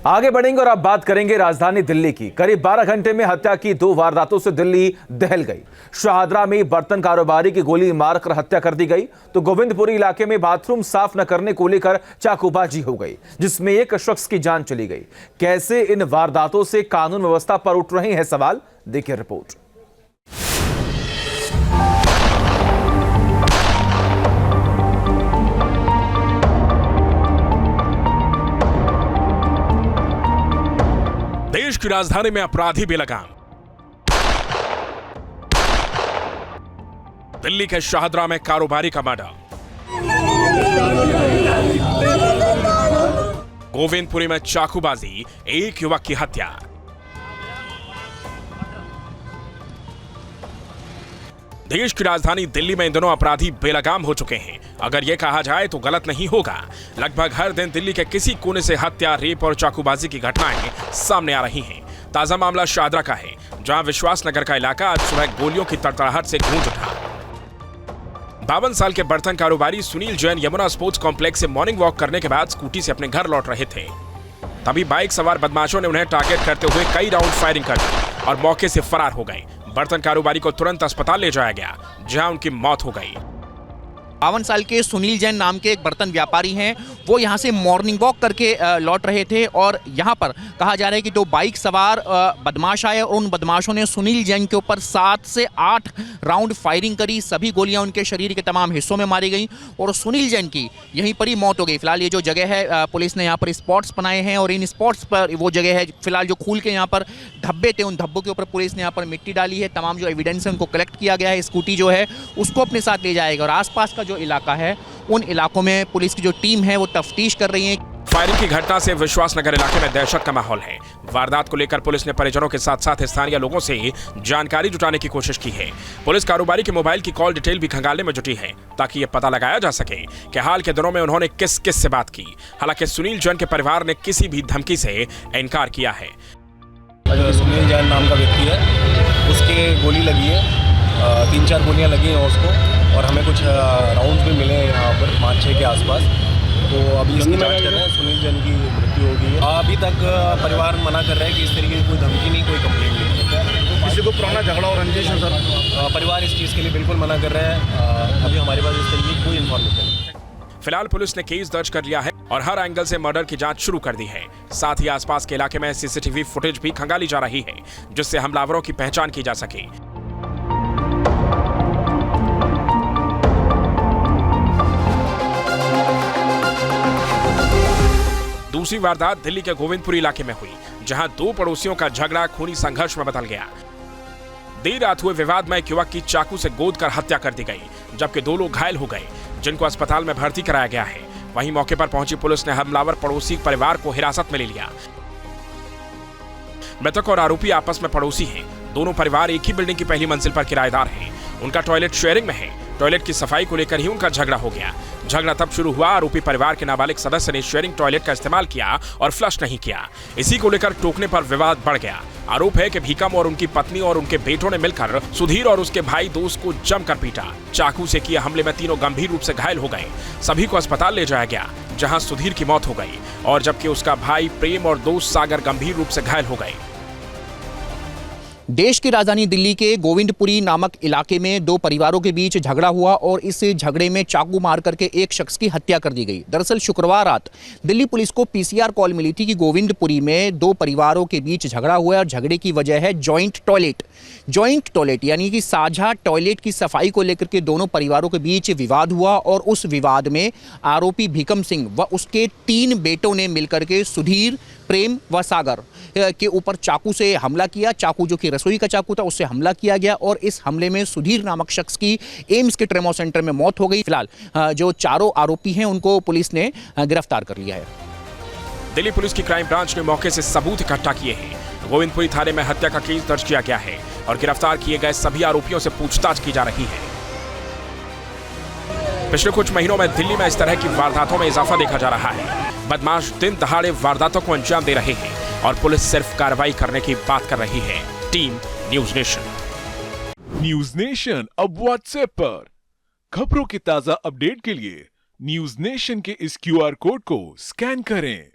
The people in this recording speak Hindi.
आगे बढ़ेंगे और अब बात करेंगे राजधानी दिल्ली की। करीब 12 घंटे में हत्या की 2 वारदातों से दिल्ली दहल गई। शाहदरा में बर्तन कारोबारी की गोली मारकर हत्या कर दी गई तो गोविंदपुरी इलाके में बाथरूम साफ न करने को लेकर चाकूबाजी हो गई, जिसमें एक शख्स की जान चली गई। कैसे इन वारदातों से कानून व्यवस्था पर उठ रहे हैं सवाल, देखिए रिपोर्ट। देश की राजधानी में अपराधी बेलगाम। दिल्ली के शाहदरा में कारोबारी का मर्डर। गोविंदपुरी में चाकूबाजी, एक युवक की हत्या। देश की राजधानी दिल्ली में इन दिनों अपराधी बेलगाम हो चुके हैं। अगर यह कहा जाए तो गलत नहीं होगा। लगभग हर दिन दिल्ली के किसी कोने से हत्या, रेप और चाकूबाजी की घटनाएं सामने आ रही हैं। ताजा मामला शाहदरा का है, जहां विश्वास नगर का इलाका आज सुबह गोलियों की तड़तड़ाहट से गूंज उठा। 52 साल के बर्तन कारोबारी सुनील जैन यमुना स्पोर्ट्स कॉम्प्लेक्स से मॉर्निंग वॉक करने के बाद स्कूटी से अपने घर लौट रहे थे। तभी बाइक सवार बदमाशों ने उन्हें टारगेट करते हुए कई राउंड फायरिंग कर दी और मौके से फरार हो गए। बर्तन कारोबारी को तुरंत अस्पताल ले जाया गया, जहां उनकी मौत हो गई। 52 साल के सुनील जैन नाम के एक बर्तन व्यापारी हैं। वो यहाँ से मॉर्निंग वॉक करके लौट रहे थे और यहाँ पर कहा जा रहा है कि 2 बाइक सवार बदमाश आए और उन बदमाशों ने सुनील जैन के ऊपर 7 से 8 राउंड फायरिंग करी। सभी गोलियां उनके शरीर के तमाम हिस्सों में मारी गई और सुनील जैन की यहीं पर ही मौत हो गई। फिलहाल ये जो जगह है, पुलिस ने यहाँ पर स्पॉट्स बनाए हैं और इन स्पॉट्स पर वो जगह है फिलहाल जो खूल के यहाँ पर धब्बे थे, उन धब्बों के ऊपर पुलिस ने यहाँ पर मिट्टी डाली है। तमाम जो एविडेंस है उनको कलेक्ट किया गया है। स्कूटी जो है उसको अपने साथ ले जाएगा और आसपास का जो इलाका है उन इलाकों में पुलिस की जो टीम है वो तफ्तीश कर रही है। फायरिंग की घटना से विश्वास नगर इलाके में दहशत का माहौल है। वारदात को लेकर पुलिस ने परिजनों के साथ साथ स्थानीय लोगों से जानकारी जुटाने की कोशिश की है। पुलिस कारोबारी के मोबाइल की कॉल डिटेल भी खंगालने में जुटी है ताकि यह पता लगाया जा सके कि हाल के दिनों में उन्होंने किस किस से बात की। हालांकि सुनील जैन के परिवार ने किसी भी धमकी से इनकार किया है। सुनील जैन नाम का व्यक्ति है, उसके गोली लगी है, 3-4 गोलियां लगी हैं उसको और हमें कुछ राउंड्स भी मिले हैं यहाँ पर 5-6 के आसपास। तो अभी इसकी जांच कर रहे हैं। सुनील जैन की मृत्यु हो गई है। अभी तक परिवार मना कर रहा है कि इस तरीके की कोई धमकी नहीं, कोई कंप्लेंट नहीं। किसी को पुराना झगड़ा और रंजिश है सर? परिवार इस चीज़ के लिए बिल्कुल मना कर रहा है। अभी हमारे पास इस तरीके की कोई इन्फॉर्मेशन नहीं। फिलहाल पुलिस ने केस दर्ज कर लिया है और हर एंगल से मर्डर की जांच शुरू कर दी है। साथ ही आसपास के इलाके में सीसीटीवी फुटेज भी खंगाली जा रही है, जिससे हमलावरों की पहचान की जा सके। दूसरी वारदात दिल्ली के गोविंदपुरी इलाके में हुई, जहां 2 पड़ोसियों का झगड़ा खूनी संघर्ष में बदल गया। देर रात हुए विवाद में एक युवक की चाकू से गोद कर हत्या कर दी गई, जबकि 2 लोग घायल हो गए, जिनको अस्पताल में भर्ती कराया गया है। वहीं मौके पर पहुंची पुलिस ने हमलावर पड़ोसी परिवार को हिरासत में ले लिया। मृतक और आरोपी आपस में पड़ोसी हैं। दोनों परिवार एक ही बिल्डिंग की पहली मंजिल पर किराएदार हैं। उनका टॉयलेट शेयरिंग में है। टॉयलेट की सफाई को लेकर ही उनका झगड़ा हो गया। झगड़ा तब शुरू हुआ, आरोपी परिवार के नाबालिग सदस्य ने शेयरिंग टॉयलेट का इस्तेमाल किया और फ्लश नहीं किया। इसी को लेकर टोकने पर विवाद बढ़ गया। आरोप है कि भीकम और उनकी पत्नी और उनके बेटों ने मिलकर सुधीर और उसके भाई दोस्त को जमकर पीटा। चाकू से किए हमले में तीनों गंभीर रूप से घायल हो गए। सभी को अस्पताल ले जाया गया, जहां सुधीर की मौत हो गई और जबकि उसका भाई प्रेम और दोस्त सागर गंभीर रूप से घायल हो गए। देश की राजधानी दिल्ली के गोविंदपुरी नामक इलाके में 2 परिवारों के बीच झगड़ा हुआ और इस झगड़े में चाकू मार करके एक शख्स की हत्या कर दी गई। दरअसल शुक्रवार रात दिल्ली पुलिस को पीसीआर कॉल मिली थी कि गोविंदपुरी में 2 परिवारों के बीच झगड़ा हुआ है और झगड़े की वजह है जॉइंट टॉयलेट यानी कि साझा टॉयलेट की सफाई को लेकर के दोनों परिवारों के बीच विवाद हुआ और उस विवाद में आरोपी भीकम सिंह व उसके 3 बेटों ने मिलकर के सुधीर, प्रेम व सागर के ऊपर चाकू से हमला किया। चाकू जो कि रसोई का चाकू था, उससे हमला किया गया और इस हमले में सुधीर नामक शख्स की एम्स के ट्रेमा सेंटर में मौत हो गई। फिलहाल जो चारों आरोपी हैं उनको पुलिस ने गिरफ्तार कर लिया है। दिल्ली पुलिस की क्राइम ब्रांच ने मौके से सबूत इकट्ठा किए हैं। गोविंदपुरी थाने में हत्या का केस दर्ज किया गया है और गिरफ्तार किए गए सभी आरोपियों से पूछताछ की जा रही है। पिछले कुछ महीनों में दिल्ली में इस तरह की वारदातों में इजाफा देखा जा रहा है। बदमाश दिन दहाड़े वारदातों को अंजाम दे रहे हैं और पुलिस सिर्फ कार्रवाई करने की बात कर रही है। Team news nation. News nation अब व्हाट्सएप पर खबरों की ताजा अपडेट के लिए न्यूज नेशन के इस क्यूआर कोड को स्कैन करें।